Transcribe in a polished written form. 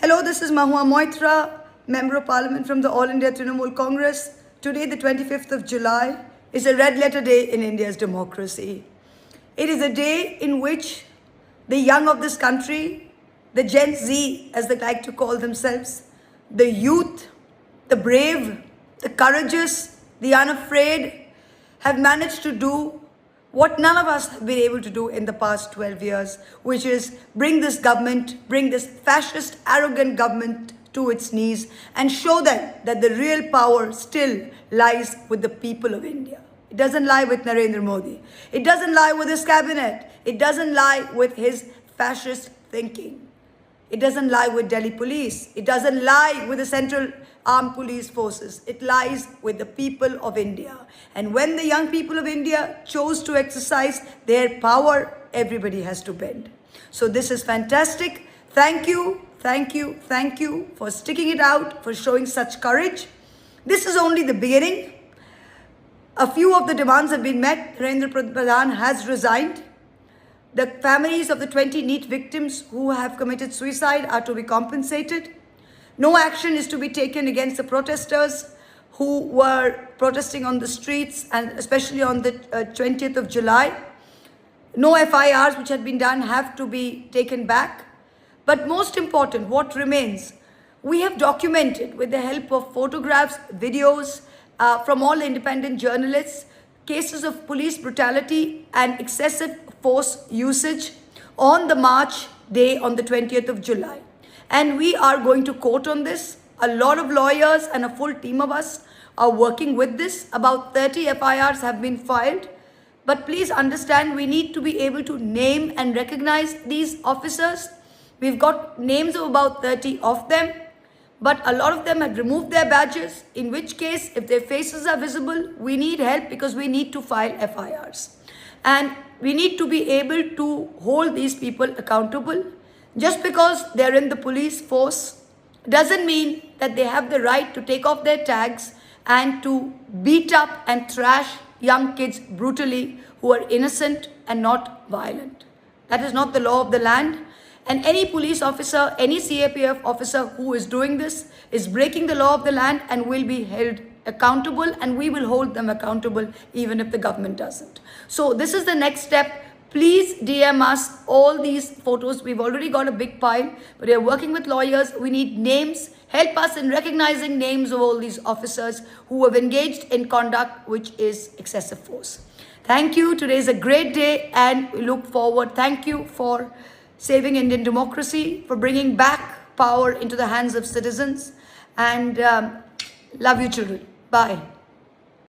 Hello, this is Mahua Moitra, Member of Parliament from the All India Trinamool Congress. Today, the 25th of July, is a red letter day in India's democracy. It is a day in which the young of this country, the Gen Z, as they like to call themselves, the youth, the brave, the courageous, the unafraid, have managed to do what none of us have been able to do in the past 12 years, which is bring this fascist, arrogant government to its knees and show them that the real power still lies with the people of India. It doesn't lie with Narendra Modi. It doesn't lie with his cabinet. It doesn't lie with his fascist thinking. It doesn't lie with Delhi police. It doesn't lie with the central armed police forces. It lies with the people of India. And when the young people of India chose to exercise their power, everybody has to bend. So this is fantastic. Thank you, thank you, thank you for sticking it out, for showing such courage. This is only the beginning. A few of the demands have been met. Narendra Pradhan has resigned. The families of the 20 NEET victims who have committed suicide are to be compensated. No action is to be taken against the protesters who were protesting on the streets, and especially on the 20th of July. No FIRs which had been done have to be taken back. But most important, what remains? We have documented with the help of photographs, videos from all independent journalists, cases of police brutality and excessive force usage on the March day on the 20th of July. And we are going to court on this. A lot of lawyers and a full team of us are working with this. About 30 FIRs have been filed. But please understand, we need to be able to name and recognize these officers. We've got names of about 30 of them, but a lot of them had removed their badges, in which case, if their faces are visible, we need help because we need to file FIRs. And we need to be able to hold these people accountable. Just because they're in the police force doesn't mean that they have the right to take off their tags and to beat up and trash young kids brutally who are innocent and not violent. That is not the law of the land. And any police officer, any CAPF officer who is doing this is breaking the law of the land and will be held accountable, and we will hold them accountable even if the government doesn't. So this is the next step. Please DM us all these photos. We've already got a big pile, but we are working with lawyers. We need names. Help us in recognizing names of all these officers who have engaged in conduct which is excessive force. Thank you. Today is a great day and we look forward. Thank you for saving Indian democracy, for bringing back power into the hands of citizens. And love you, children. Bye.